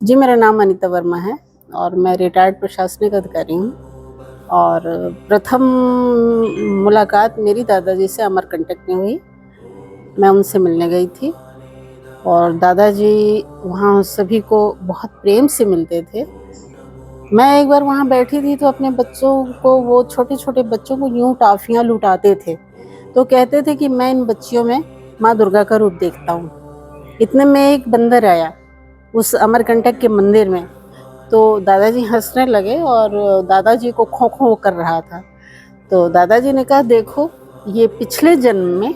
जी, मेरा नाम अनीता वर्मा है और मैं रिटायर्ड प्रशासनिक अधिकारी हूँ। और प्रथम मुलाकात मेरी दादाजी से अमरकंटक में हुई। मैं उनसे मिलने गई थी और दादाजी वहाँ सभी को बहुत प्रेम से मिलते थे। मैं एक बार वहाँ बैठी थी तो अपने बच्चों को, वो छोटे-छोटे बच्चों को यूँ टॉफ़ियाँ लुटाते थे। तो कहते थे कि मैं इन बच्चियों में माँ दुर्गा का रूप देखता हूँ। इतने में एक बंदर आया उस अमरकंटक के मंदिर में। तो दादाजी हँसने लगे और दादाजी को खो-खो कर रहा था। तो दादाजी ने कहा, देखो ये पिछले जन्म में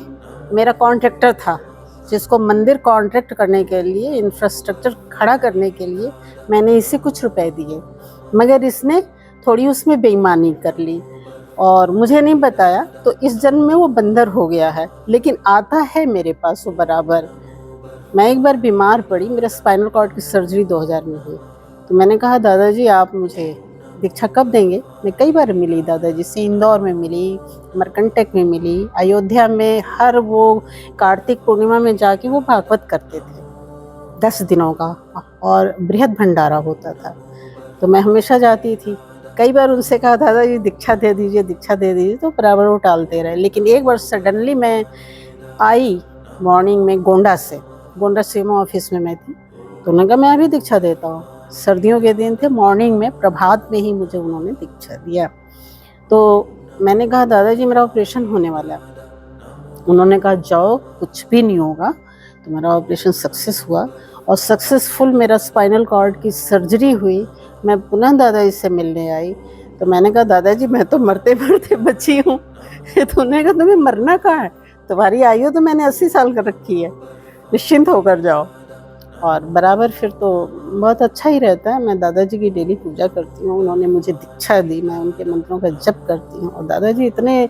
मेरा कॉन्ट्रैक्टर था, जिसको मंदिर कॉन्ट्रैक्ट करने के लिए, इंफ्रास्ट्रक्चर खड़ा करने के लिए मैंने इसे कुछ रुपए दिए, मगर इसने थोड़ी उसमें बेईमानी कर ली और मुझे नहीं बताया। तो इस जन्म में वो बंदर हो गया है, लेकिन आता है मेरे पास वो बराबर। मैं एक बार बीमार पड़ी, मेरा स्पाइनल कॉर्ड की सर्जरी 2000 में हुई। तो मैंने कहा, दादाजी आप मुझे दीक्षा कब देंगे? मैं कई बार मिली दादाजी से, इंदौर में मिली, अमरकंटक में मिली, अयोध्या में हर वो कार्तिक पूर्णिमा में जाके वो भागवत करते थे 10 दिनों का और बृहद भंडारा होता था। तो मैं हमेशा जाती थी। कई बार उनसे कहा, दादाजी दीक्षा दे दीजिए, दीक्षा दे दीजिए, तो बराबर वो टालते रहे। लेकिन एक बार सडनली मैं आई मॉर्निंग में गोंडा सीएमओ ऑफिस में मैं थी। तो उन्होंने कहा, मैं अभी दीक्षा देता हूँ। सर्दियों के दिन थे, मॉर्निंग में प्रभात में ही मुझे उन्होंने दीक्षा दिया। तो मैंने कहा, दादाजी मेरा ऑपरेशन होने वाला है। उन्होंने कहा, जाओ कुछ भी नहीं होगा। तो मेरा ऑपरेशन सक्सेस हुआ और सक्सेसफुल मेरा स्पाइनल कॉर्ड की सर्जरी हुई। मैं पुनः दादाजी से मिलने आई। तो मैंने कहा, दादाजी मैं तो मरते मरते बची हूँ। तो उन्होंने कहा, तुम्हें मरना कहाँ है, तुम्हारी आयु तो मैंने 80 साल कर रखी है, निश्चिंत होकर जाओ। और बराबर फिर तो बहुत अच्छा ही रहता है। मैं दादाजी की डेली पूजा करती हूँ, उन्होंने मुझे दीक्षा दी, मैं उनके मंत्रों का जप करती हूँ। और दादाजी इतने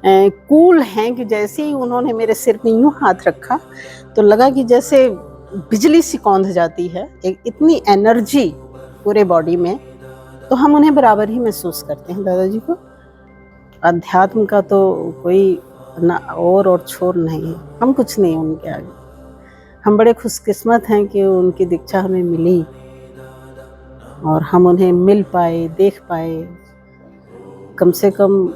कूल हैं कि जैसे ही उन्होंने मेरे सिर पे यूँ हाथ रखा तो लगा कि जैसे बिजली सी कौंध जाती है, एक इतनी एनर्जी पूरे बॉडी में। तो हम उन्हें बराबर ही महसूस करते हैं, दादाजी को। अध्यात्म का तो कोई ना और छोर नहीं है, हम कुछ नहीं हैं उनके आगे। हम बड़े खुशकिस्मत हैं कि उनकी दीक्षा हमें मिली और हम उन्हें मिल पाए, देख पाए। कम से कम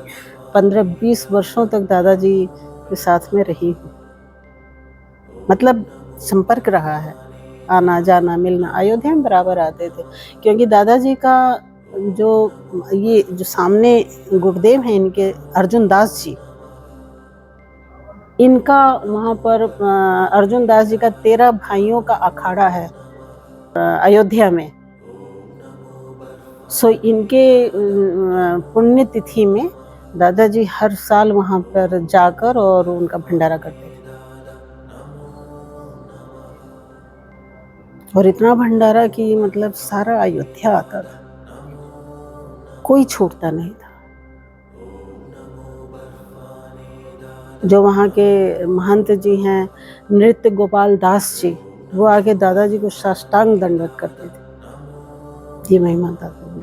15-20 वर्षों तक दादाजी के साथ में रही हूँ। मतलब संपर्क रहा है, आना जाना मिलना। अयोध्या में बराबर आते थे, क्योंकि दादाजी का जो सामने गुरुदेव हैं इनके, अर्जुन दास जी, इनका वहाँ पर अर्जुन दास जी का 13 भाइयों का अखाड़ा है अयोध्या में। सो इनके पुण्य तिथि में दादाजी हर साल वहाँ पर जाकर और उनका भंडारा करते थे। और इतना भंडारा कि मतलब सारा अयोध्या आता था, कोई छूटता नहीं था। जो वहाँ के महंत जी हैं, नृत्य गोपाल दास जी, वो आके दादाजी को साष्टांग दंडवत करते थे। ये महिमा दादाजी।